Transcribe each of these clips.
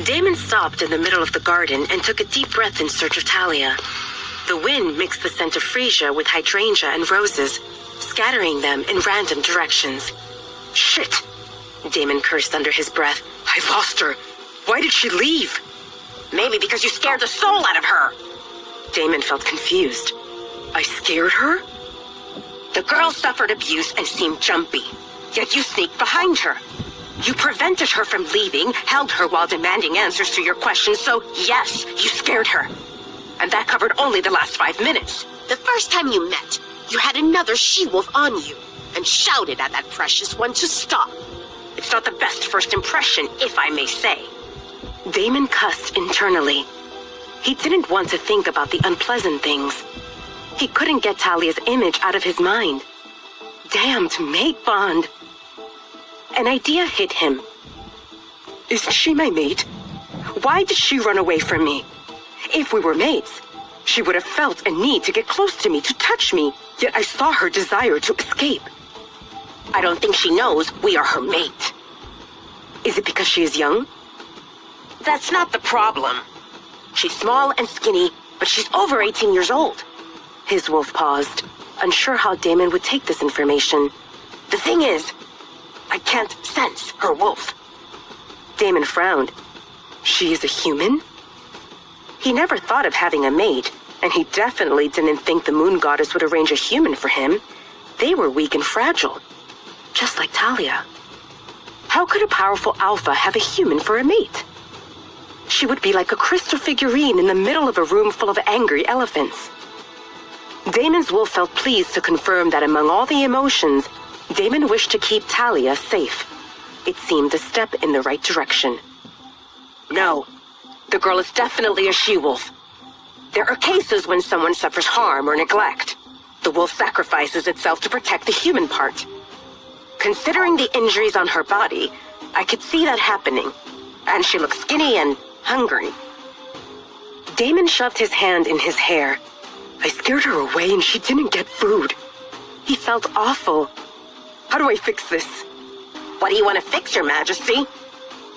Damon stopped in the middle of the garden and took a deep breath in search of Talia. The wind mixed the scent of freesia with hydrangea and roses, scattering them in random directions. Shit! Damon cursed under his breath. I lost her. Why did she leave? Maybe because you scared the soul out of her. Damon felt confused. I scared her? The girl suffered abuse and seemed jumpy, yet you sneaked behind her. You prevented her from leaving, held her while demanding answers to your questions, so yes, you scared her. And that covered only the last 5 minutes. The first time you met, you had another she-wolf on you, and shouted at that precious one to stop. It's not the best first impression, if I may say. Damon cussed internally. He didn't want to think about the unpleasant things. He couldn't get Talia's image out of his mind. Damned mate bond. An idea hit him. Isn't she my mate? Why did she run away from me? If we were mates, she would have felt a need to get close to me, to touch me, yet I saw her desire to escape. I don't think she knows we are her mate. Is it because she is young? That's not the problem. She's small and skinny, but she's over 18 years old. His wolf paused, unsure how Damon would take this information. The thing is, I can't sense her wolf. Damon frowned. She is a human? He never thought of having a mate, and he definitely didn't think the moon goddess would arrange a human for him. They were weak and fragile, just like Talia. How could a powerful alpha have a human for a mate? She would be like a crystal figurine in the middle of a room full of angry elephants. Damon's wolf felt pleased to confirm that among all the emotions, Damon wished to keep Talia safe. It seemed a step in the right direction. No, the girl is definitely a she-wolf. There are cases when someone suffers harm or neglect. The wolf sacrifices itself to protect the human part. Considering the injuries on her body, I could see that happening. And she looks skinny and hungry. Damon shoved his hand in his hair. I scared her away and she didn't get food. He felt awful. How do I fix this? What do you want to fix, Your Majesty?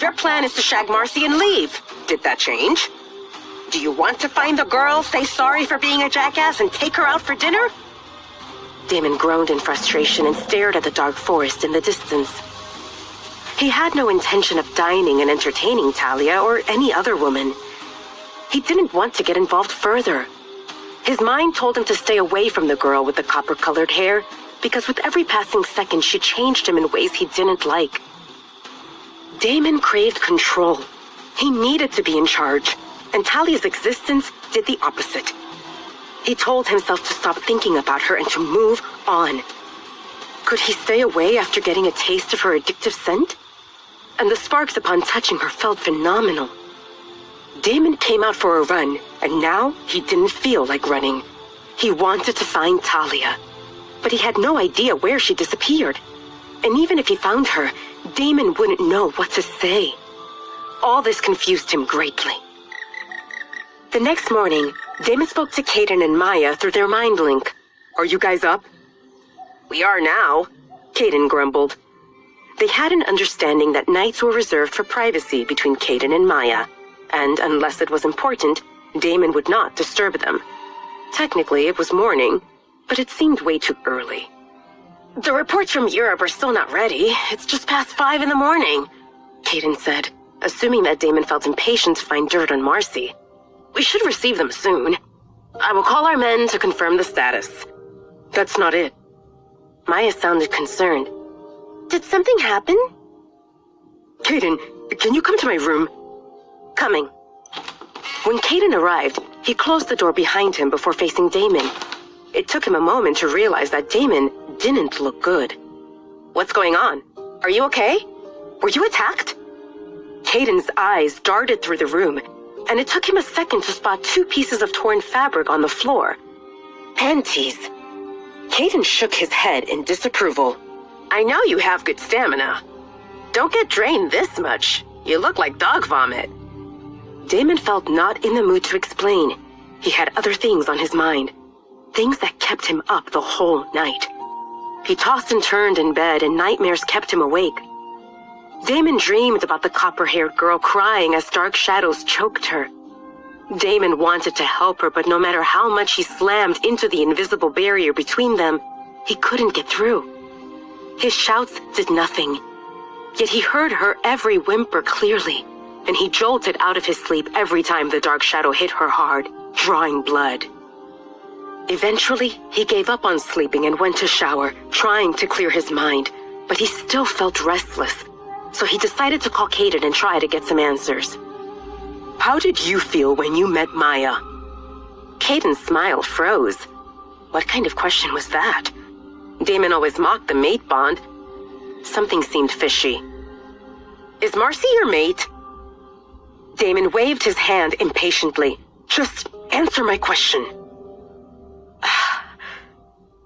Your plan is to shag Marcy and leave. Did that change? Do you want to find the girl, say sorry for being a jackass, and take her out for dinner? Damon groaned in frustration and stared at the dark forest in the distance. He had no intention of dining and entertaining Talia or any other woman. He didn't want to get involved further. His mind told him to stay away from the girl with the copper-colored hair, because with every passing second she changed him in ways he didn't like. Damon craved control. He needed to be in charge, and Talia's existence did the opposite. He told himself to stop thinking about her and to move on. Could he stay away after getting a taste of her addictive scent? And the sparks upon touching her felt phenomenal. Damon came out for a run, and now he didn't feel like running. He wanted to find Talia, but he had no idea where she disappeared. And even if he found her, Damon wouldn't know what to say. All this confused him greatly. The next morning, Damon spoke to Kaden and Maya through their mind link. Are you guys up? We are now, Kaden grumbled. They had an understanding that nights were reserved for privacy between Kaden and Maya, and unless it was important, Damon would not disturb them. Technically, it was morning, but it seemed way too early. The reports from Europe are still not ready. It's just past 5 in the morning, Kaden said, assuming that Damon felt impatient to find dirt on Marcy. We should receive them soon. I will call our men to confirm the status. That's not it. Maya sounded concerned. Did something happen? Kaden, can you come to my room? Coming. When Kaden arrived, he closed the door behind him before facing Damon. It took him a moment to realize that Damon didn't look good. What's going on? Are you okay? Were you attacked? Kaden's eyes darted through the room, and it took him a second to spot 2 pieces of torn fabric on the floor. Panties. Kaden shook his head in disapproval. I know you have good stamina. Don't get drained this much. You look like dog vomit. Damon felt not in the mood to explain. He had other things on his mind. Things that kept him up the whole night. He tossed and turned in bed, and nightmares kept him awake. Damon dreamed about the copper-haired girl crying as dark shadows choked her. Damon wanted to help her, but no matter how much he slammed into the invisible barrier between them, he couldn't get through. His shouts did nothing, yet he heard her every whimper clearly, and he jolted out of his sleep every time the dark shadow hit her hard, drawing blood. Eventually, he gave up on sleeping and went to shower, trying to clear his mind, but he still felt restless, so he decided to call Kaden and try to get some answers. "How did you feel when you met Maya?" Kaden's smile froze. What kind of question was that? Damon always mocked the mate bond. Something seemed fishy. "Is Marcy your mate?" Damon waved his hand impatiently. "Just answer my question."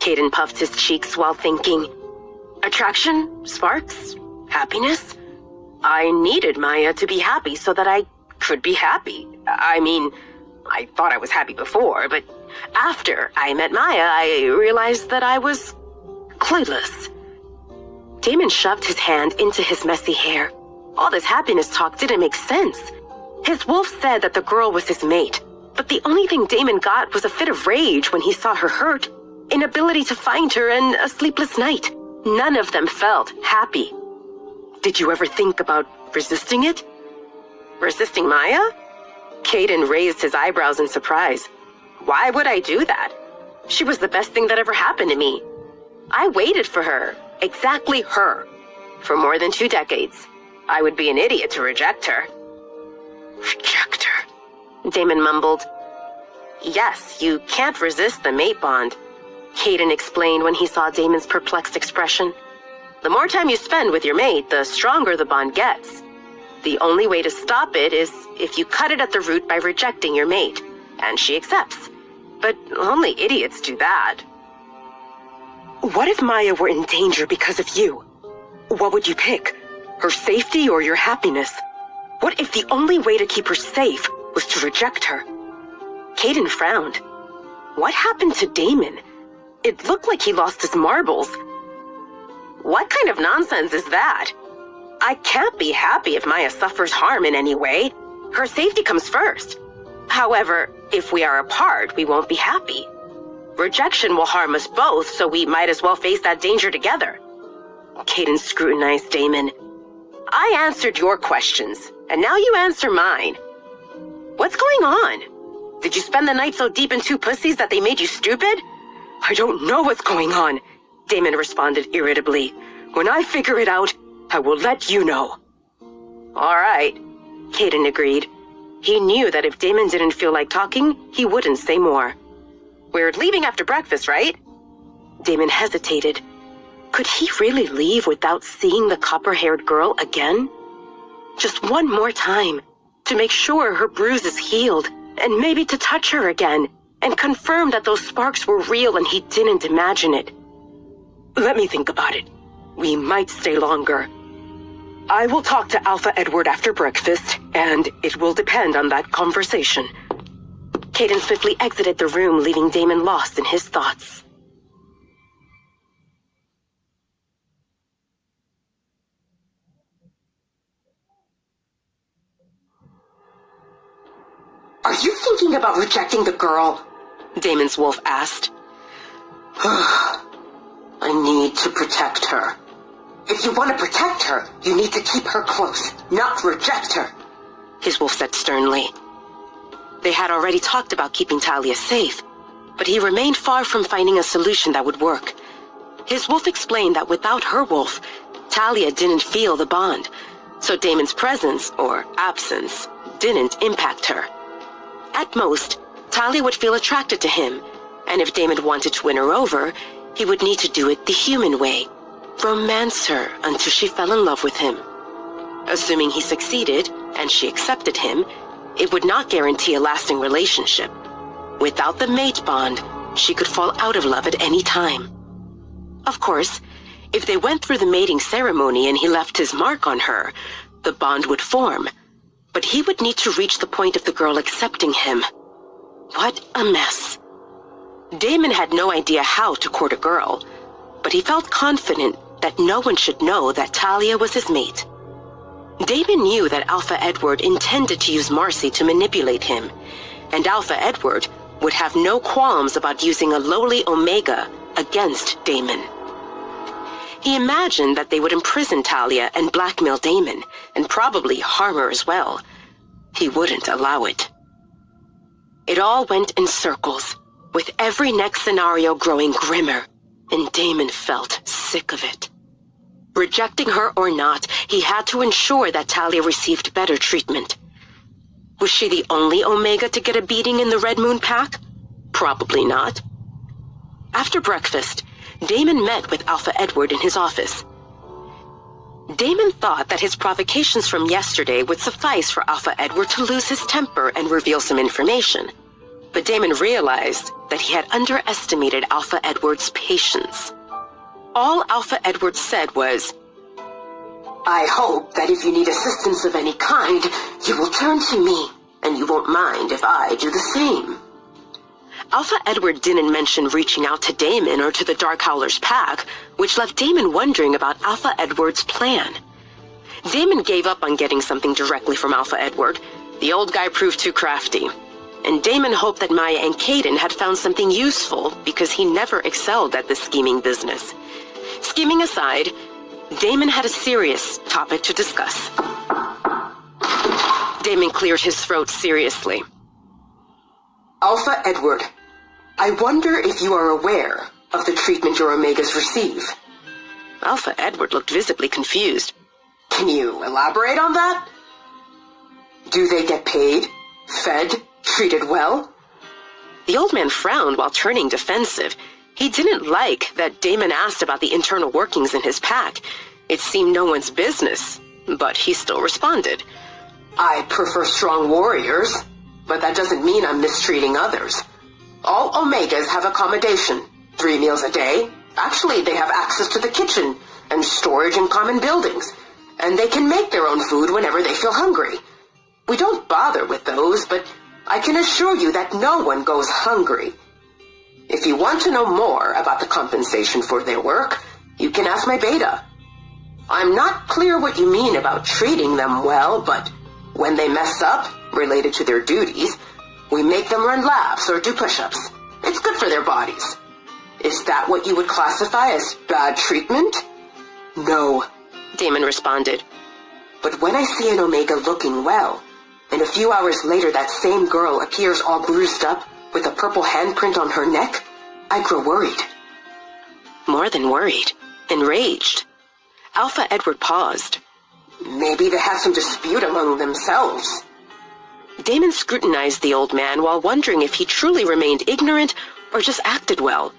Kaden puffed his cheeks while thinking. "Attraction? Sparks? Happiness? I needed Maya to be happy so that I could be happy. I mean, I thought I was happy before, but after I met Maya, I realized that I was clueless." Damon shoved his hand into his messy hair. All this happiness talk didn't make sense. His wolf said that the girl was his mate, but the only thing Damon got was a fit of rage when he saw her hurt, inability to find her, and a sleepless night. None of them felt happy. "Did you ever think about resisting it?" "Resisting Maya?" Kaden raised his eyebrows in surprise. "Why would I do that? She was the best thing that ever happened to me. I waited for her, exactly her, for more than 2 decades. I would be an idiot to reject her." "Reject her," Damon mumbled. "Yes, you can't resist the mate bond," Kaden explained when he saw Damon's perplexed expression. "The more time you spend with your mate, the stronger the bond gets. The only way to stop it is if you cut it at the root by rejecting your mate, and she accepts. But only idiots do that." "What if Maya were in danger because of you? What would you pick? Her safety or your happiness? What if the only way to keep her safe was to reject her?" Kaden frowned. What happened to Damon? It looked like he lost his marbles. "What kind of nonsense is that? I can't be happy if Maya suffers harm in any way. Her safety comes first. However, if we are apart, we won't be happy. Rejection will harm us both, so we might as well face that danger together." Kaden scrutinized Damon. "I answered your questions, and now you answer mine. What's going on? Did you spend the night so deep in 2 pussies that they made you stupid?" "I don't know what's going on," Damon responded irritably. "When I figure it out, I will let you know." "All right," Kaden agreed. He knew that if Damon didn't feel like talking, he wouldn't say more. "We're leaving after breakfast, right?" Damon hesitated. Could he really leave without seeing the copper-haired girl again? Just one more time, to make sure her bruise is healed, and maybe to touch her again, and confirm that those sparks were real and he didn't imagine it. "Let me think about it. We might stay longer. I will talk to Alpha Edward after breakfast, and it will depend on that conversation." Kaden swiftly exited the room, leaving Damon lost in his thoughts. "Are you thinking about rejecting the girl?" Damon's wolf asked. "I need to protect her." "If you want to protect her, you need to keep her close, not reject her," his wolf said sternly. They had already talked about keeping Talia safe, but he remained far from finding a solution that would work. His wolf explained that without her wolf, Talia didn't feel the bond, so Damon's presence, or absence, didn't impact her. At most, Talia would feel attracted to him, and if Damon wanted to win her over, he would need to do it the human way, romance her until she fell in love with him. Assuming he succeeded, and she accepted him, it would not guarantee a lasting relationship. Without the mate bond, she could fall out of love at any time. Of course, if they went through the mating ceremony and he left his mark on her, the bond would form, but he would need to reach the point of the girl accepting him. What a mess. Damon had no idea how to court a girl, but he felt confident that no one should know that Talia was his mate. Damon knew that Alpha Edward intended to use Marcy to manipulate him, and Alpha Edward would have no qualms about using a lowly Omega against Damon. He imagined that they would imprison Talia and blackmail Damon, and probably harm her as well. He wouldn't allow it. It all went in circles, with every next scenario growing grimmer, and Damon felt sick of it. Rejecting her or not, he had to ensure that Talia received better treatment. Was she the only Omega to get a beating in the Red Moon Pack? Probably not. After breakfast, Damon met with Alpha Edward in his office. Damon thought that his provocations from yesterday would suffice for Alpha Edward to lose his temper and reveal some information. But Damon realized that he had underestimated Alpha Edward's patience. All Alpha Edward said was, "I hope that if you need assistance of any kind, you will turn to me, and you won't mind if I do the same." Alpha Edward didn't mention reaching out to Damon or to the Dark Howler's pack, which left Damon wondering about Alpha Edward's plan. Damon gave up on getting something directly from Alpha Edward. The old guy proved too crafty. And Damon hoped that Maya and Caden had found something useful because he never excelled at the scheming business. Scheming aside, Damon had a serious topic to discuss. Damon cleared his throat seriously. "Alpha Edward, I wonder if you are aware of the treatment your Omegas receive." Alpha Edward looked visibly confused. "Can you elaborate on that? Do they get paid, fed, treated well?" The old man frowned while turning defensive. He didn't like that Damon asked about the internal workings in his pack. It seemed no one's business, but he still responded. "I prefer strong warriors, but that doesn't mean I'm mistreating others. All Omegas have accommodation, 3 meals a day. Actually, they have access to the kitchen and storage in common buildings, and they can make their own food whenever they feel hungry. We don't bother with those, but I can assure you that no one goes hungry. If you want to know more about the compensation for their work, you can ask my beta. I'm not clear what you mean about treating them well, but when they mess up, related to their duties, we make them run laps or do push-ups. It's good for their bodies. Is that what you would classify as bad treatment?" "No," Damon responded. "But when I see an Omega looking well, and a few hours later that same girl appears all bruised up with a purple handprint on her neck, I grow worried." More than worried, enraged. Alpha Edward paused. "Maybe they have some dispute among themselves." Damon scrutinized the old man while wondering if he truly remained ignorant or just acted well.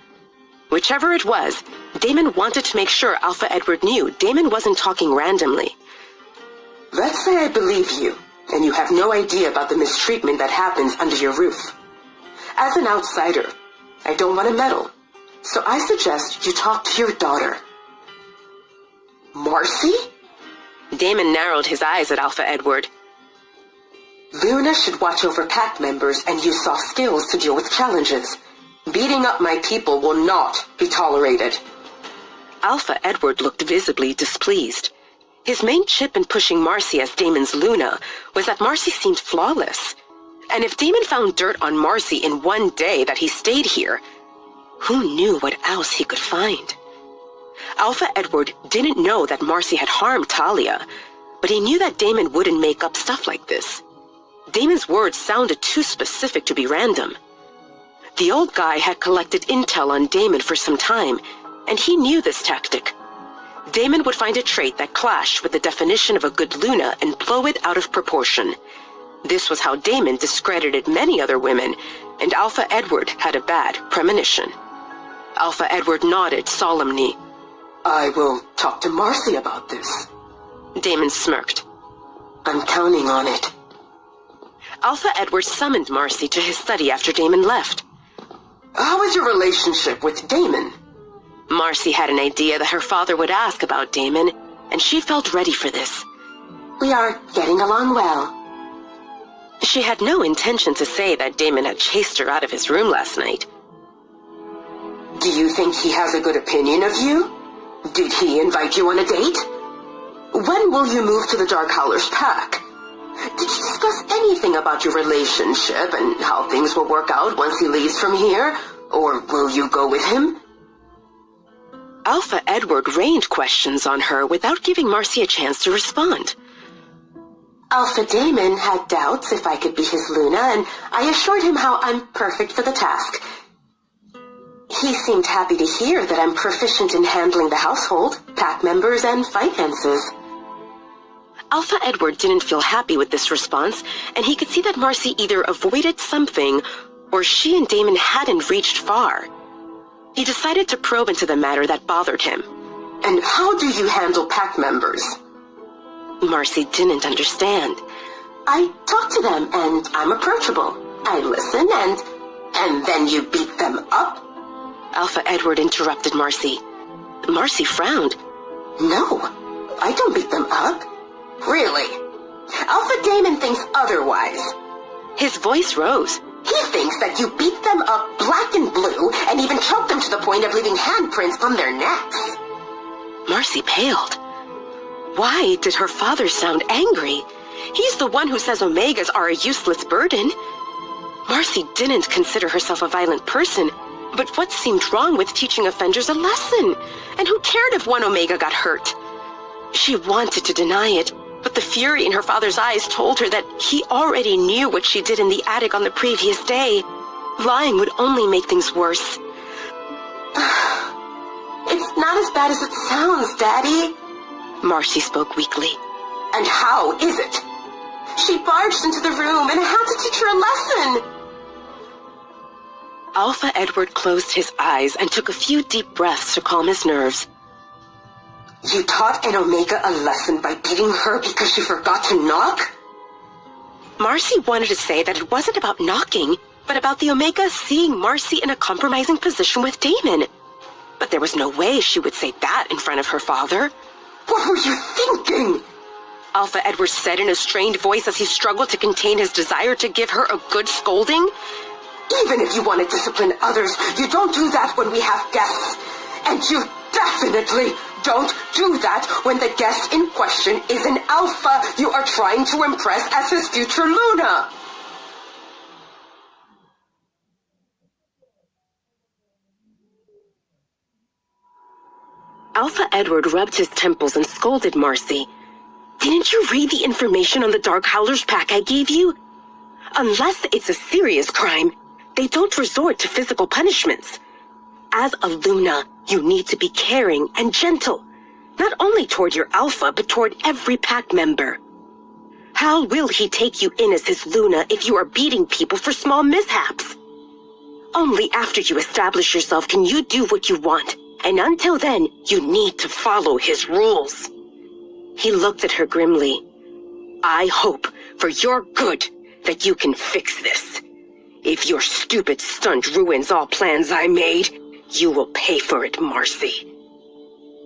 Whichever it was, Damon wanted to make sure Alpha Edward knew Damon wasn't talking randomly. "Let's say I believe you, and you have no idea about the mistreatment that happens under your roof. As an outsider, I don't want to meddle, so I suggest you talk to your daughter." "Marcy?" Damon narrowed his eyes at Alpha Edward. "Luna should watch over pack members and use soft skills to deal with challenges. Beating up my people will not be tolerated." Alpha Edward looked visibly displeased. His main chip in pushing Marcy as Damon's Luna was that Marcy seemed flawless. And if Damon found dirt on Marcy in one day that he stayed here, who knew what else he could find? Alpha Edward didn't know that Marcy had harmed Talia, but he knew that Damon wouldn't make up stuff like this. Damon's words sounded too specific to be random. The old guy had collected intel on Damon for some time, and he knew this tactic. Damon would find a trait that clashed with the definition of a good Luna and blow it out of proportion. This was how Damon discredited many other women, and Alpha Edward had a bad premonition. Alpha Edward nodded solemnly. "I will talk to Marcy about this." Damon smirked. "I'm counting on it." Alpha Edward summoned Marcy to his study after Damon left. "How is your relationship with Damon?" Marcy had an idea that her father would ask about Damon, and she felt ready for this. "We are getting along well." She had no intention to say that Damon had chased her out of his room last night. "Do you think he has a good opinion of you? Did he invite you on a date?" When will you move to the Dark Howlers pack? Did you discuss anything about your relationship and how things will work out once he leaves from here? Or will you go with him? Alpha Edward rained questions on her without giving Marcy a chance to respond. Alpha Damon had doubts if I could be his Luna, and I assured him how I'm perfect for the task. He seemed happy to hear that I'm proficient in handling the household, pack members, and finances. Alpha Edward didn't feel happy with this response, and he could see that Marcy either avoided something or she and Damon hadn't reached far. He decided to probe into the matter that bothered him. And how do you handle pack members? Marcy didn't understand. I talk to them, and I'm approachable. I listen, and then you beat them up? Alpha Edward interrupted Marcy. Marcy frowned. No, I don't beat them up. Really? Alpha Damon thinks otherwise. His voice rose. He thinks that you beat them up black and blue and even choke them to the point of leaving handprints on their necks. Marcy paled. Why did her father sound angry? He's the one who says Omegas are a useless burden. Marcy didn't consider herself a violent person, but what seemed wrong with teaching offenders a lesson? And who cared if one Omega got hurt? She wanted to deny it, but the fury in her father's eyes told her that he already knew what she did in the attic on the previous day. Lying would only make things worse. It's not as bad as it sounds, Daddy. Marcy spoke weakly. And how is it? She barged into the room and I had to teach her a lesson. Alpha Edward closed his eyes and took a few deep breaths to calm his nerves. You taught an Omega a lesson by beating her because she forgot to knock? Marcy wanted to say that it wasn't about knocking, but about the Omega seeing Marcy in a compromising position with Damon. But there was no way she would say that in front of her father. What were you thinking? Alpha Edward said in a strained voice as he struggled to contain his desire to give her a good scolding. Even if you want to discipline others, you don't do that when we have guests. And you definitely don't do that when the guest in question is an alpha you are trying to impress as his future Luna. Alpha Edward rubbed his temples and scolded Marcy. Didn't you read the information on the Dark Howlers pack I gave you? Unless it's a serious crime, they don't resort to physical punishments. As a Luna, you need to be caring and gentle, not only toward your alpha, but toward every pack member. How will he take you in as his Luna if you are beating people for small mishaps? Only after you establish yourself can you do what you want, and until then, you need to follow his rules. He looked at her grimly. I hope, for your good, that you can fix this. If your stupid stunt ruins all plans I made, you will pay for it, Marcy.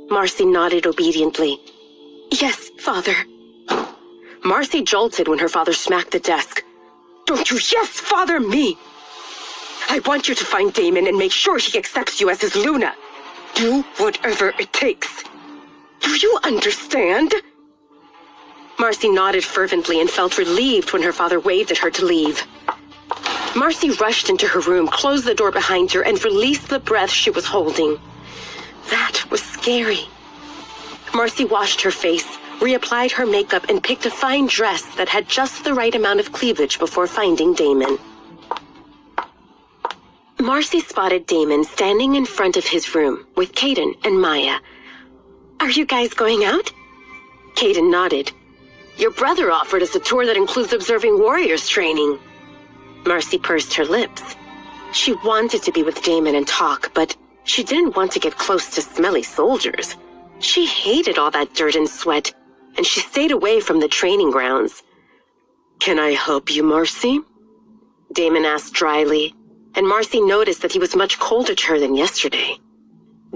Marcy nodded obediently. Yes, Father. Marcy jolted when her father smacked the desk. Don't you yes, Father me! I want you to find Damon and make sure he accepts you as his Luna. Do whatever it takes. Do you understand? Marcy nodded fervently and felt relieved when her father waved at her to leave. Marcy rushed into her room, closed the door behind her, and released the breath she was holding. That was scary. Marcy washed her face, reapplied her makeup, and picked a fine dress that had just the right amount of cleavage before finding Damon. Marcy spotted Damon standing in front of his room with Caden and Maya. Are you guys going out? Caden nodded. Your brother offered us a tour that includes observing warriors training. Marcy pursed her lips. She wanted to be with Damon and talk, but she didn't want to get close to smelly soldiers. She hated all that dirt and sweat, and she stayed away from the training grounds. Can I help you, Marcy? Damon asked dryly, and Marcy noticed that he was much colder to her than yesterday.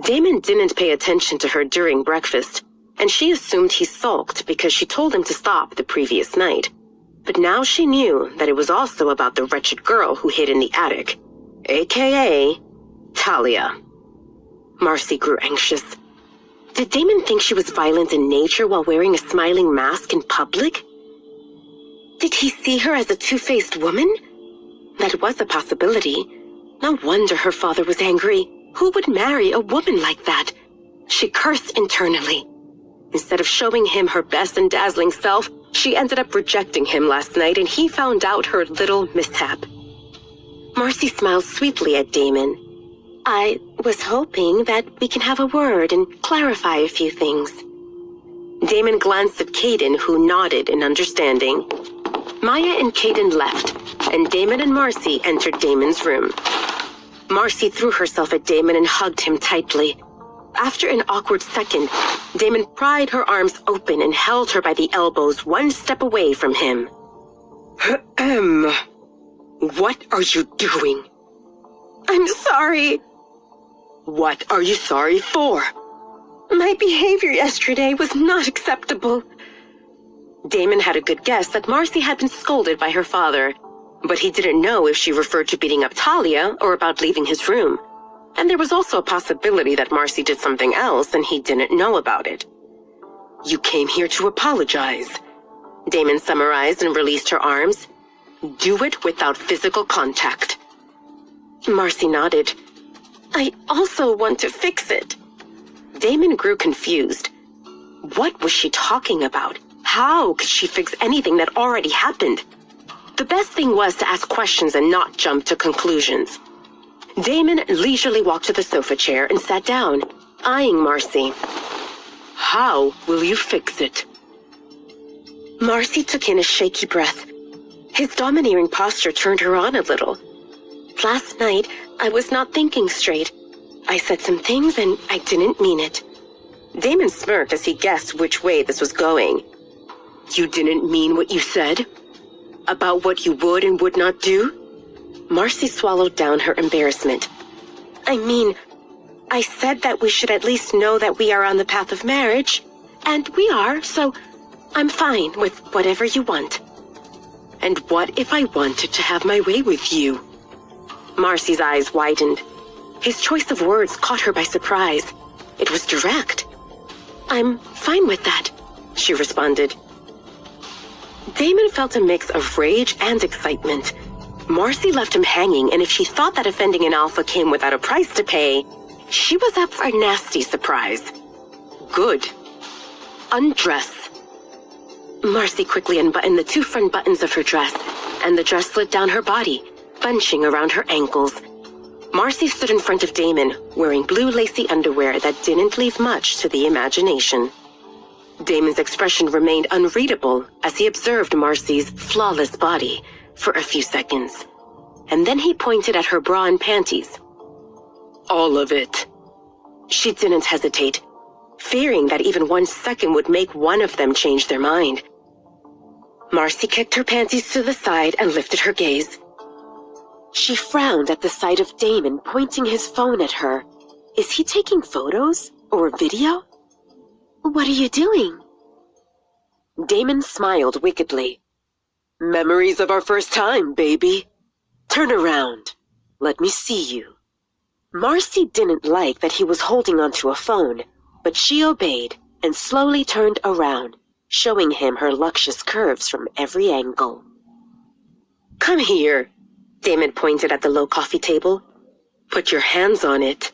Damon didn't pay attention to her during breakfast, and she assumed he sulked because she told him to stop the previous night. But now she knew that it was also about the wretched girl who hid in the attic, a.k.a. Talia. Marcy grew anxious. Did Damon think she was violent in nature while wearing a smiling mask in public? Did he see her as a two-faced woman? That was a possibility. No wonder her father was angry. Who would marry a woman like that? She cursed internally. Instead of showing him her best and dazzling self, she ended up rejecting him last night, and he found out her little mishap. Marcy smiled sweetly at Damon. I was hoping that we can have a word and clarify a few things. Damon glanced at Caden, who nodded in understanding. Maya and Caden left, and Damon and Marcy entered Damon's room. Marcy threw herself at Damon and hugged him tightly. After an awkward second, Damon pried her arms open and held her by the elbows, one step away from him. What are you doing? I'm sorry. What are you sorry for? My behavior yesterday was not acceptable. Damon had a good guess that Marcy had been scolded by her father, but he didn't know if she referred to beating up Talia or about leaving his room. And there was also a possibility that Marcy did something else and he didn't know about it. You came here to apologize. Damon summarized and released her arms. Do it without physical contact. Marcy nodded. I also want to fix it. Damon grew confused. What was she talking about? How could she fix anything that already happened? The best thing was to ask questions and not jump to conclusions. Damon leisurely walked to the sofa chair and sat down, eyeing Marcy. How will you fix it? Marcy took in a shaky breath. His domineering posture turned her on a little. Last night, I was not thinking straight. I said some things and I didn't mean it. Damon smirked as he guessed which way this was going. You didn't mean what you said? About what you would and would not do? Marcy swallowed down her embarrassment. I mean, I said that we should at least know that we are on the path of marriage. And we are, so I'm fine with whatever you want. And what if I wanted to have my way with you? Marcy's eyes widened. His choice of words caught her by surprise. It was direct. I'm fine with that, she responded. Damon felt a mix of rage and excitement. Marcy left him hanging, and if she thought that offending an alpha came without a price to pay, she was up for a nasty surprise. Good. Undress. Marcy quickly unbuttoned the two front buttons of her dress, and the dress slid down her body, bunching around her ankles. Marcy stood in front of Damon, wearing blue lacy underwear that didn't leave much to the imagination. Damon's expression remained unreadable as he observed Marcy's flawless body for a few seconds, and then he pointed at her bra and panties. All of it. She didn't hesitate, fearing that even 1 second would make one of them change their mind. Marcy kicked her panties to the side and lifted her gaze. She frowned at the sight of Damon pointing his phone at her. Is he taking photos or video? What are you doing? Damon smiled wickedly. Memories of our first time, baby. Turn around. Let me see you. Marcy didn't like that he was holding onto a phone, but she obeyed and slowly turned around, showing him her luscious curves from every angle. Come here. Damon pointed at the low coffee table. Put your hands on it.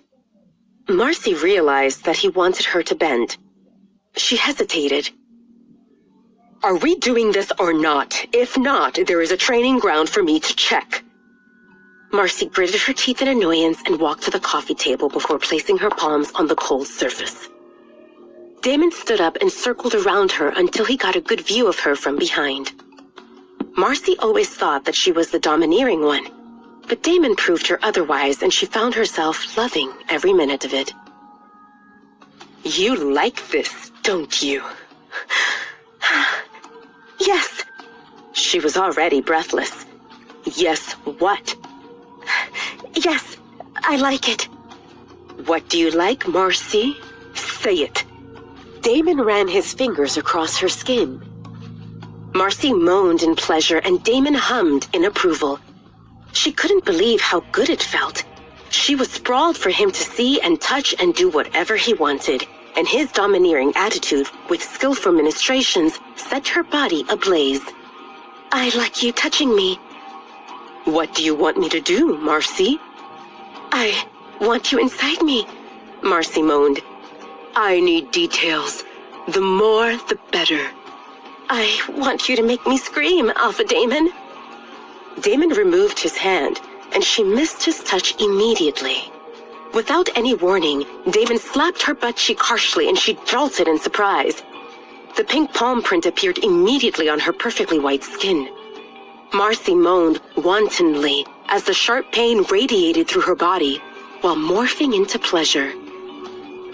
Marcy realized that he wanted her to bend. She hesitated. Are we doing this or not? If not, there is a training ground for me to check. Marcy gritted her teeth in annoyance and walked to the coffee table before placing her palms on the cold surface. Damon stood up and circled around her until he got a good view of her from behind. Marcy always thought that she was the domineering one, but Damon proved her otherwise, and she found herself loving every minute of it. You like this, don't you? Yes. She was already breathless. Yes, what? Yes, I like it. What do you like, Marcy? Say it. Damon ran his fingers across her skin. Marcy moaned in pleasure and Damon hummed in approval. She couldn't believe how good it felt. She was sprawled for him to see and touch and do whatever he wanted. and his domineering attitude with skillful ministrations set her body ablaze. "I like you touching me." "What do you want me to do, Marcy?" "I want you inside me," Marcy moaned. "I need details. The more, the better." "I want you to make me scream, Alpha Damon." Damon removed his hand, and she missed his touch immediately. Without any warning, Damon slapped her butt cheek harshly and she jolted in surprise. The pink palm print appeared immediately on her perfectly white skin. Marcy moaned wantonly as the sharp pain radiated through her body, while morphing into pleasure.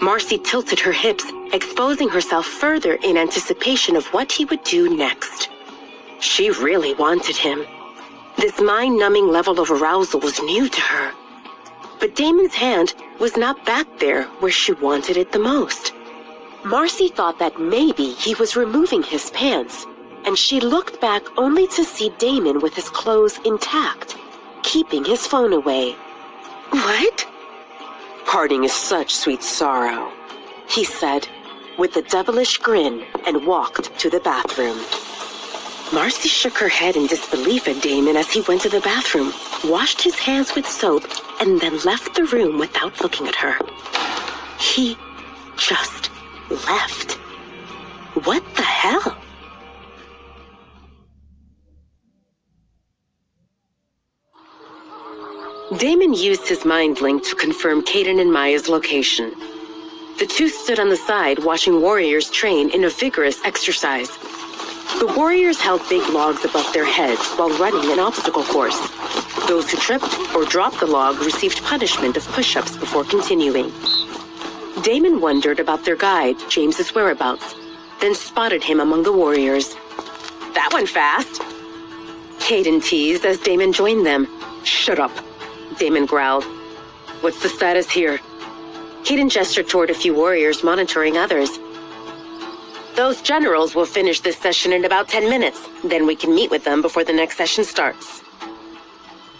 Marcy tilted her hips, exposing herself further in anticipation of what he would do next. She really wanted him. This mind-numbing level of arousal was new to her. But Damon's hand was not back there where she wanted it the most. Marcy thought that maybe he was removing his pants, and she looked back only to see Damon with his clothes intact, keeping his phone away. "What?" "Parting is such sweet sorrow," he said, with a devilish grin, and walked to the bathroom. Marcy shook her head in disbelief at Damon as he went to the bathroom, washed his hands with soap, and then left the room without looking at her. He just left. What the hell? Damon used his mind link to confirm Kaden and Maya's location. The two stood on the side watching warriors train in a vigorous exercise. The warriors held big logs above their heads while running an obstacle course. Those who tripped or dropped the log received punishment of push-ups before continuing. Damon wondered about their guide, James's whereabouts, then spotted him among the warriors. "That went fast," Kaden teased as Damon joined them. "Shut up," Damon growled. "What's the status here?" Kaden gestured toward a few warriors monitoring others. "Those generals will finish this session in about 10 minutes. Then we can meet with them before the next session starts."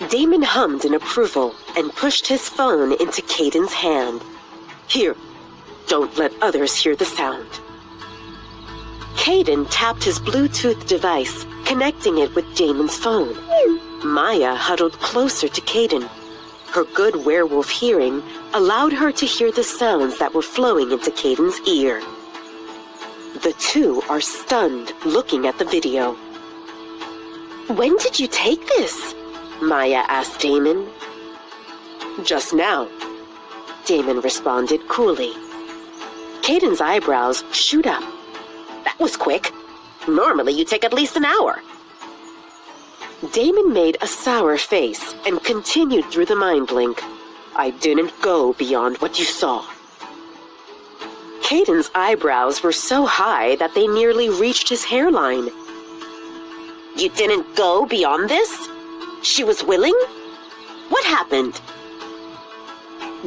Damon hummed in approval and pushed his phone into Kaden's hand. "Here, don't let others hear the sound." Kaden tapped his Bluetooth device, connecting it with Damon's phone. Maya huddled closer to Kaden. Her good werewolf hearing allowed her to hear the sounds that were flowing into Kaden's ear. The two are stunned, looking at the video. "When did you take this?" Maya asked Damon. "Just now," Damon responded coolly. Kaden's eyebrows shoot up. "That was quick. Normally you take at least an hour." Damon made a sour face and continued through the mind link. "I didn't go beyond what you saw." Kaden's eyebrows were so high that they nearly reached his hairline. "You didn't go beyond this? She was willing? What happened?"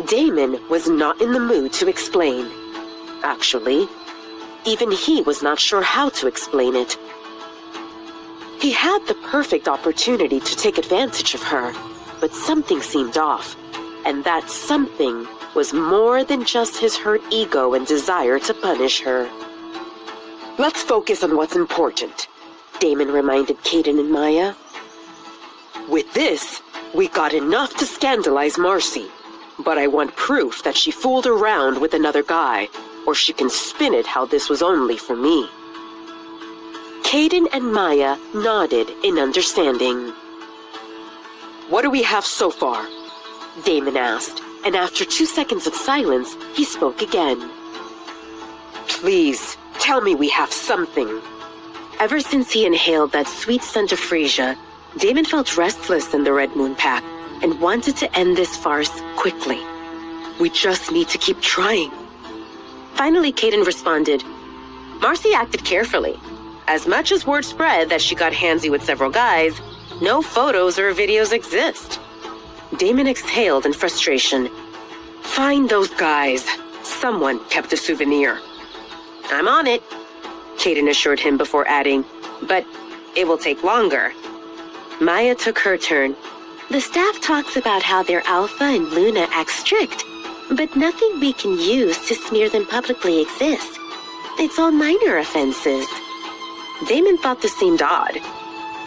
Damon was not in the mood to explain. Actually, even he was not sure how to explain it. He had the perfect opportunity to take advantage of her, but something seemed off, and that something was more than just his hurt ego and desire to punish her. "Let's focus on what's important," Damon reminded Kaden and Maya. "With this, we got enough to scandalize Marcy, but I want proof that she fooled around with another guy, or she can spin it how this was only for me." Kaden and Maya nodded in understanding. "What do we have so far?" Damon asked, and after 2 seconds of silence, he spoke again. "Please, tell me we have something." Ever since he inhaled that sweet scent of freesia, Damon felt restless in the Red Moon Pack and wanted to end this farce quickly. "We just need to keep trying." Finally, Kaden responded, "Marcy acted carefully. As much as word spread that she got handsy with several guys, no photos or videos exist." Damon exhaled in frustration. "Find those guys. Someone kept a souvenir." "I'm on it," Kaden assured him before adding, "but it will take longer." Maya took her turn. "The staff talks about how their Alpha and Luna act strict, but nothing we can use to smear them publicly exists. It's all minor offenses. Damon thought this seemed odd.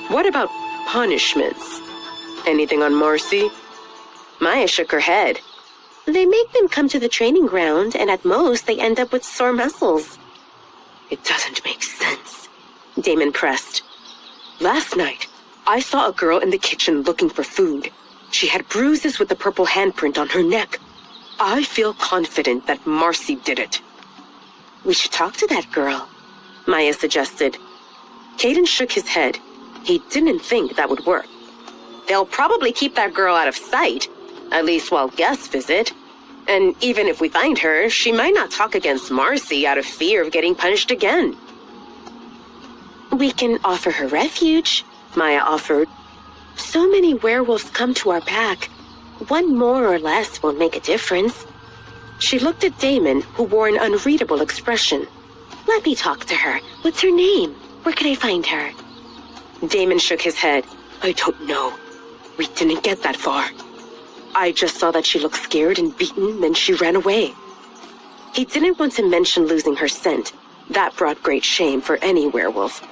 What about punishments? Anything on Marcy? Maya shook her head. They make them come to the training ground, and at most they end up with sore muscles. It doesn't make sense, Damon pressed. Last night, I saw a girl in the kitchen looking for food. She had bruises with the purple handprint on her neck. I feel confident that Marcy did it. We should talk to that girl, Maya suggested. Caden shook his head. He didn't think that would work. They'll probably keep that girl out of sight, at least while guests visit. And even if we find her, she might not talk against Marcy out of fear of getting punished again. We can offer her refuge, Maya offered. So many werewolves come to our pack. One more or less won't make a difference. She looked at Damon, who wore an unreadable expression. Let me talk to her. What's her name? Where can I find her? Damon shook his head. I don't know. We didn't get that far. I just saw that she looked scared and beaten, then she ran away. He didn't want to mention losing her scent. That brought great shame for any werewolf.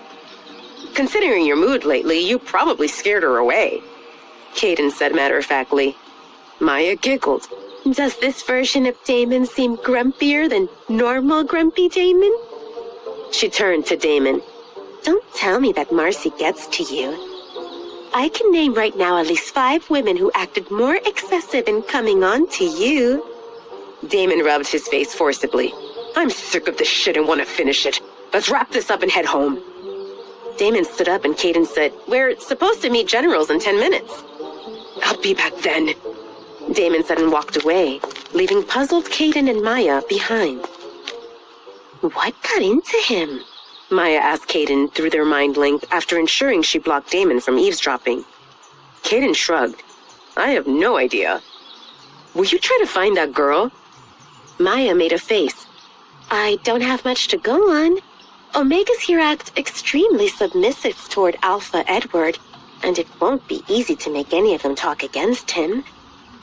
Considering your mood lately, you probably scared her away, Caden said matter-of-factly. Maya giggled. Does this version of Damon seem grumpier than normal grumpy Damon? She turned to Damon. Don't tell me that Marcy gets to you. I can name right now at least 5 women who acted more excessive in coming on to you. Damon rubbed his face forcibly. I'm sick of this shit and want to finish it. Let's wrap this up and head home. Damon stood up and Caden said, We're supposed to meet generals in 10 minutes. I'll be back then, Damon said and walked away, leaving puzzled Caden and Maya behind. What got into him? Maya asked Caden through their mind link after ensuring she blocked Damon from eavesdropping. Caden shrugged. I have no idea. Will you try to find that girl? Maya made a face. I don't have much to go on. Omegas here act extremely submissive toward Alpha Edward, and it won't be easy to make any of them talk against him.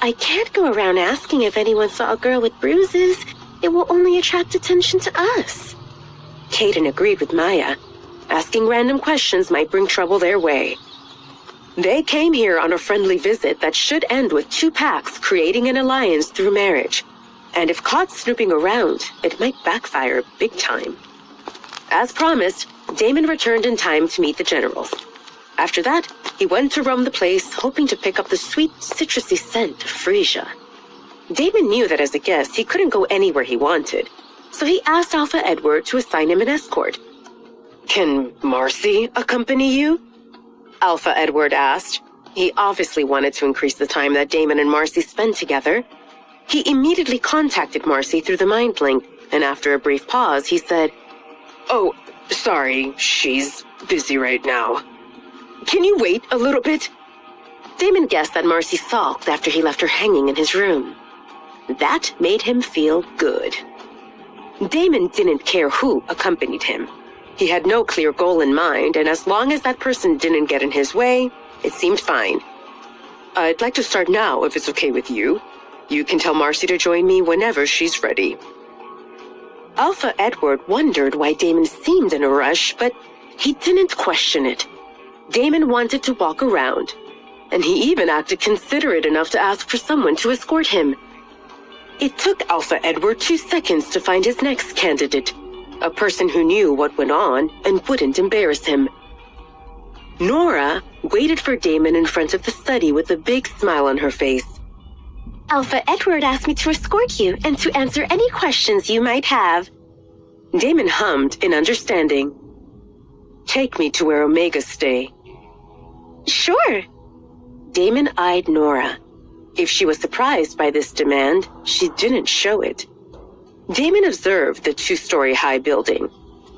I can't go around asking if anyone saw a girl with bruises. It will only attract attention to us. Caden agreed with Maya. Asking random questions might bring trouble their way. They came here on a friendly visit that should end with 2 packs creating an alliance through marriage. And if caught snooping around, it might backfire big time. As promised, Damon returned in time to meet the generals. After that, he went to roam the place, hoping to pick up the sweet, citrusy scent of freesia. Damon knew that as a guest, he couldn't go anywhere he wanted, so he asked Alpha Edward to assign him an escort. Can Marcy accompany you? Alpha Edward asked. He obviously wanted to increase the time that Damon and Marcy spent together. He immediately contacted Marcy through the mind link, and after a brief pause, he said, Oh, sorry, she's busy right now. Can you wait a little bit? Damon guessed that Marcy sulked after he left her hanging in his room. That made him feel good. Damon didn't care who accompanied him. He had no clear goal in mind, and as long as that person didn't get in his way, it seemed fine. I'd like to start now, if it's okay with you. You can tell Marcy to join me whenever she's ready. Alpha Edward wondered why Damon seemed in a rush, but he didn't question it. Damon wanted to walk around, and he even acted considerate enough to ask for someone to escort him. It took Alpha Edward 2 seconds to find his next candidate, a person who knew what went on and wouldn't embarrass him. Nora waited for Damon in front of the study with a big smile on her face. Alpha Edward asked me to escort you and to answer any questions you might have. Damon hummed in understanding. Take me to where Omegas stay. Sure. Damon eyed Nora. If she was surprised by this demand, she didn't show it. Damon observed the 2-story high building.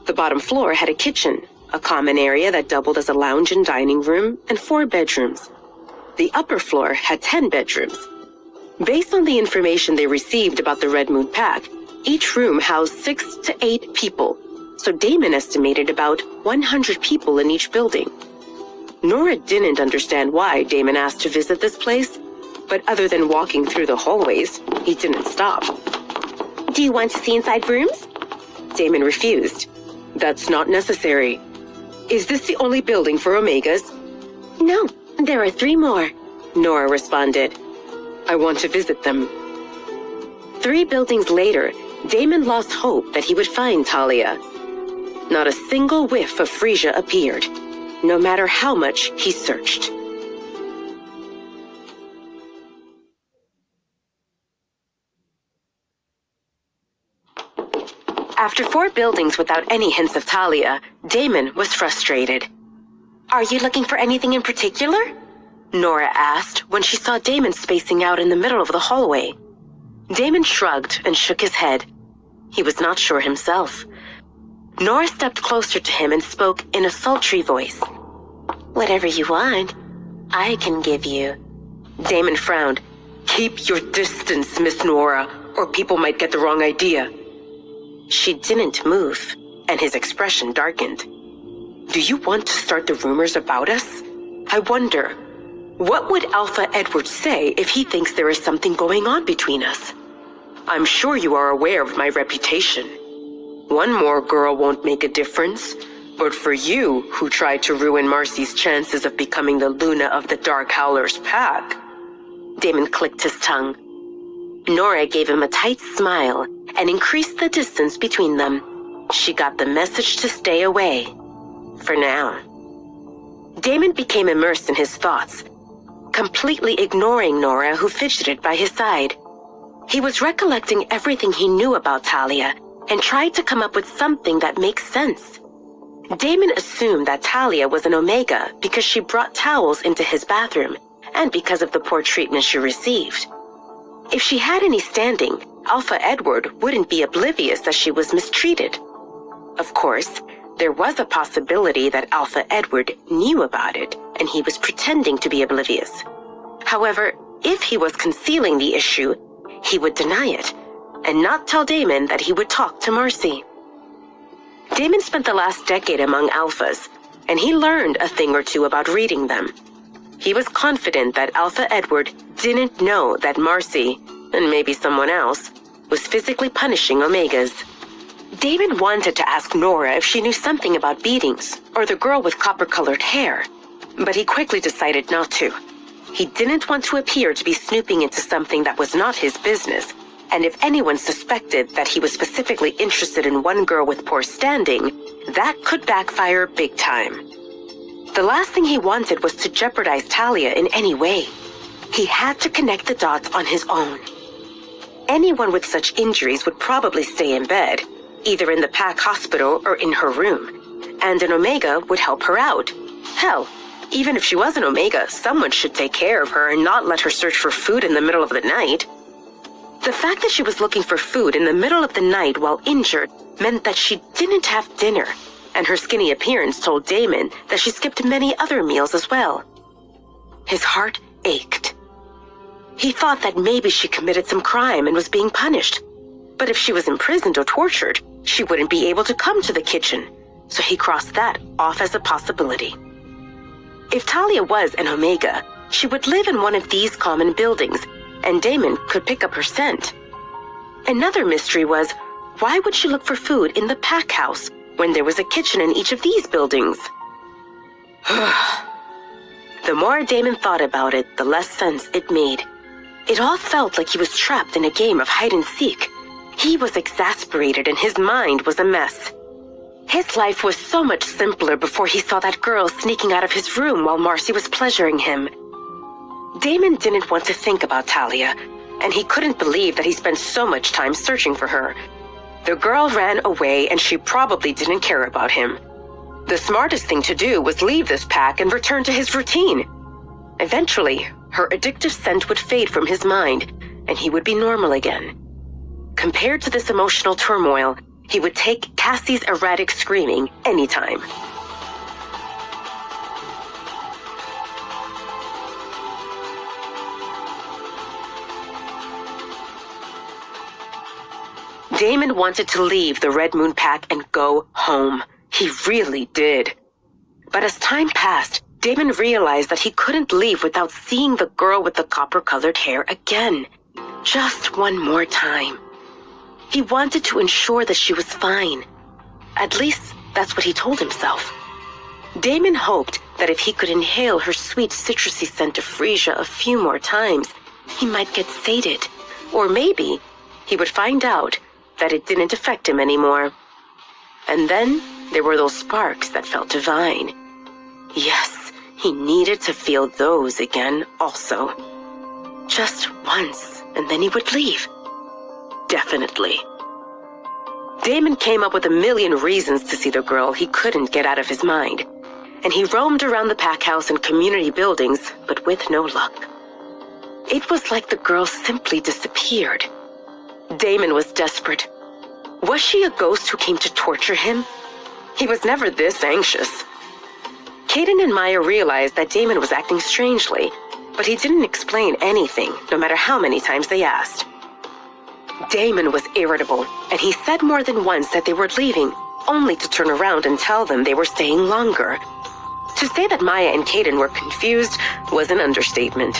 The bottom floor had a kitchen, a common area that doubled as a lounge and dining room, and 4 bedrooms. The upper floor had 10 bedrooms. Based on the information they received about the Red Moon Pack, each room housed 6 to 8 people, so Damon estimated about 100 people in each building. Nora didn't understand why Damon asked to visit this place, But other than walking through the hallways, he didn't stop. Do you want to see inside rooms? Damon refused. That's not necessary. Is this the only building for Omegas? No, there are 3 more. Nora responded. I want to visit them. 3 buildings later, Damon lost hope that he would find Talia. Not a single whiff of Frisia appeared, no matter how much he searched. After 4 buildings without any hints of Talia, Damon was frustrated. Are you looking for anything in particular? Nora asked when she saw Damon spacing out in the middle of the hallway. Damon shrugged and shook his head. He was not sure himself. Nora stepped closer to him and spoke in a sultry voice. Whatever you want, I can give you. Damon frowned. Keep your distance, Miss Nora, or people might get the wrong idea. She didn't move, and his expression darkened. Do you want to start the rumors about us? I wonder, what would Alpha Edward say if he thinks there is something going on between us? I'm sure you are aware of my reputation. One more girl won't make a difference, but for you, who tried to ruin Marcy's chances of becoming the Luna of the Dark Howlers pack. Damon clicked his tongue. Nora gave him a tight smile and increased the distance between them. She got the message to stay away. For now. Damon became immersed in his thoughts, completely ignoring Nora, who fidgeted by his side. He was recollecting everything he knew about Talia and tried to come up with something that makes sense. Damon assumed that Talia was an Omega because she brought towels into his bathroom and because of the poor treatment she received. If she had any standing, Alpha Edward wouldn't be oblivious that she was mistreated. Of course, there was a possibility that Alpha Edward knew about it and he was pretending to be oblivious. However, if he was concealing the issue, he would deny it and not tell Damon that he would talk to Marcy. Damon spent the last decade among alphas, and he learned a thing or two about reading them. He was confident that Alpha Edward didn't know that Marcy, and maybe someone else, was physically punishing Omegas. Damon wanted to ask Nora if she knew something about beatings, or the girl with copper-colored hair, but he quickly decided not to. He didn't want to appear to be snooping into something that was not his business, and if anyone suspected that he was specifically interested in one girl with poor standing, that could backfire big time. The last thing he wanted was to jeopardize Talia in any way. He had to connect the dots on his own. Anyone with such injuries would probably stay in bed, either in the pack hospital or in her room, and an Omega would help her out. Hell, even if she was an Omega, someone should take care of her and not let her search for food in the middle of the night. The fact that she was looking for food in the middle of the night while injured meant that she didn't have dinner, and her skinny appearance told Damon that she skipped many other meals as well. His heart ached. He thought that maybe she committed some crime and was being punished. But if she was imprisoned or tortured, she wouldn't be able to come to the kitchen, so he crossed that off as a possibility. If Talia was an Omega, she would live in one of these common buildings, and Damon could pick up her scent. Another mystery was, why would she look for food in the pack house when there was a kitchen in each of these buildings? The more Damon thought about it, the less sense it made. It all felt like he was trapped in a game of hide and seek. He was exasperated and his mind was a mess. His life was so much simpler before he saw that girl sneaking out of his room while Marcy was pleasuring him. Damon didn't want to think about Talia, and he couldn't believe that he spent so much time searching for her. The girl ran away and she probably didn't care about him. The smartest thing to do was leave this pack and return to his routine. Eventually, her addictive scent would fade from his mind, and he would be normal again. Compared to this emotional turmoil, he would take Cassie's erratic screaming anytime. Damon wanted to leave the Red Moon pack and go home. He really did. But as time passed, Damon realized that he couldn't leave without seeing the girl with the copper-colored hair again. Just one more time. He wanted to ensure that she was fine. At least, that's what he told himself. Damon hoped that if he could inhale her sweet citrusy scent of freesia a few more times, he might get sated. Or maybe he would find out that it didn't affect him anymore. And then there were those sparks that felt divine. Yes, he needed to feel those again also. Just once, and then he would leave. Definitely. Damon came up with a million reasons to see the girl he couldn't get out of his mind, and he roamed around the pack house and community buildings, but with no luck. It was like the girl simply disappeared. Damon was desperate. Was she a ghost who came to torture him? He was never this anxious. Kaden and Maya realized that Damon was acting strangely, but he didn't explain anything, no matter how many times they asked. Damon was irritable, and he said more than once that they were leaving, only to turn around and tell them they were staying longer. To say that Maya and Kaden were confused was an understatement.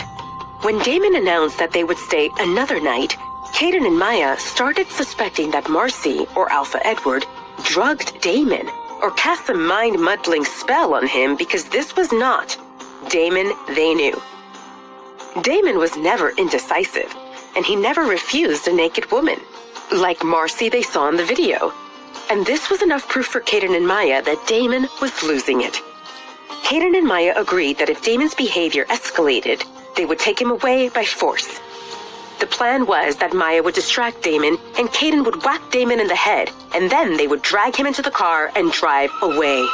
When Damon announced that they would stay another night, Kaden and Maya started suspecting that Marcy, or Alpha Edward, drugged Damon, or cast a mind-muddling spell on him because this was not Damon they knew. Damon was never indecisive, and he never refused a naked woman, like Marcy they saw in the video. And this was enough proof for Kaden and Maya that Damon was losing it. Kaden and Maya agreed that if Damon's behavior escalated, they would take him away by force. The plan was that Maya would distract Damon and Kaden would whack Damon in the head, and then they would drag him into the car and drive away.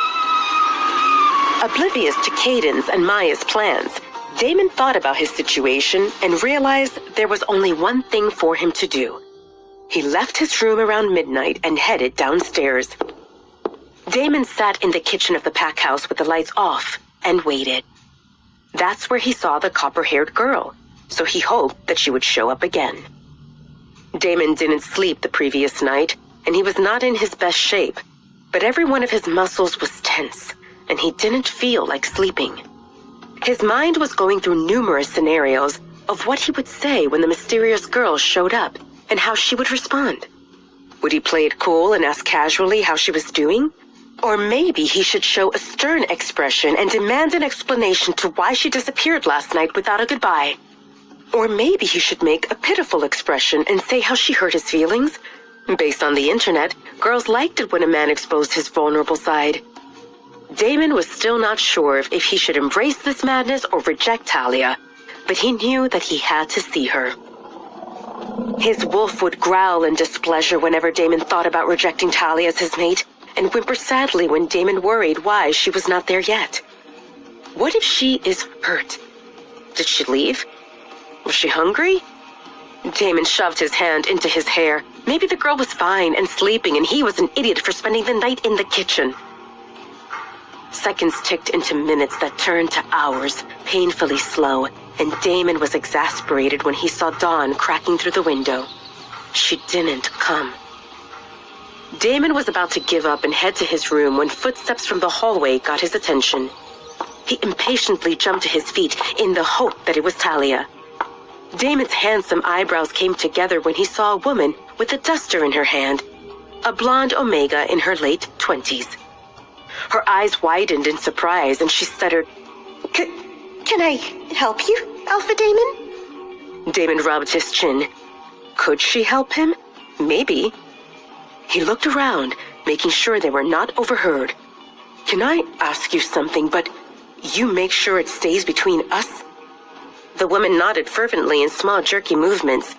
Oblivious to Kaden's and Maya's plans, Damon thought about his situation and realized there was only one thing for him to do. He left his room around midnight and headed downstairs. Damon sat in the kitchen of the pack house with the lights off and waited. That's where he saw the copper-haired girl, so he hoped that she would show up again. Damon didn't sleep the previous night, and he was not in his best shape, but every one of his muscles was tense, and he didn't feel like sleeping. His mind was going through numerous scenarios of what he would say when the mysterious girl showed up, and how she would respond. Would he play it cool and ask casually how she was doing? Or maybe he should show a stern expression and demand an explanation to why she disappeared last night without a goodbye. Or maybe he should make a pitiful expression and say how she hurt his feelings. Based on the internet, girls liked it when a man exposed his vulnerable side. Damon was still not sure if he should embrace this madness or reject Talia, but he knew that he had to see her. His wolf would growl in displeasure whenever Damon thought about rejecting Talia as his mate, and whimper sadly when Damon worried why she was not there yet. What if she is hurt? Did she leave? Was she hungry? Damon shoved his hand into his hair. Maybe the girl was fine and sleeping, and he was an idiot for spending the night in the kitchen. Seconds ticked into minutes that turned to hours, painfully slow, and Damon was exasperated when he saw dawn cracking through the window. She didn't come. Damon was about to give up and head to his room when footsteps from the hallway got his attention. He impatiently jumped to his feet in the hope that it was Talia. Damon's handsome eyebrows came together when he saw a woman with a duster in her hand, a blonde Omega in her late 20s. Her eyes widened in surprise and she stuttered, Can I help you, Alpha Damon? Damon rubbed his chin. Could she help him? Maybe. He looked around, making sure they were not overheard. Can I ask you something, but you make sure it stays between us? The woman nodded fervently in small jerky movements.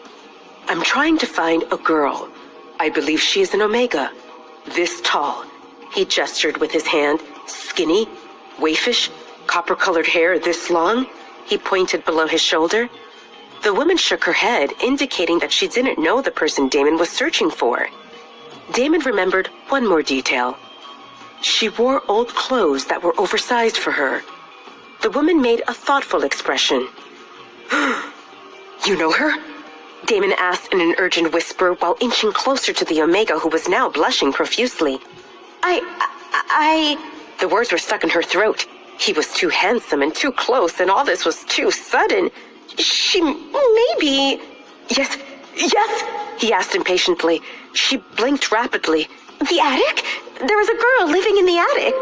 I'm trying to find a girl. I believe she is an Omega. This tall. He gestured with his hand. Skinny, waifish, copper-colored hair this long. He pointed below his shoulder. The woman shook her head, indicating that she didn't know the person Damon was searching for. Damon remembered one more detail. She wore old clothes that were oversized for her. The woman made a thoughtful expression. You know her? Damon asked in an urgent whisper while inching closer to the Omega, who was now blushing profusely. The words were stuck in her throat. He was too handsome and too close, and all this was too sudden. She maybe... Yes, he asked impatiently. She blinked rapidly. The attic? There was a girl living in the attic.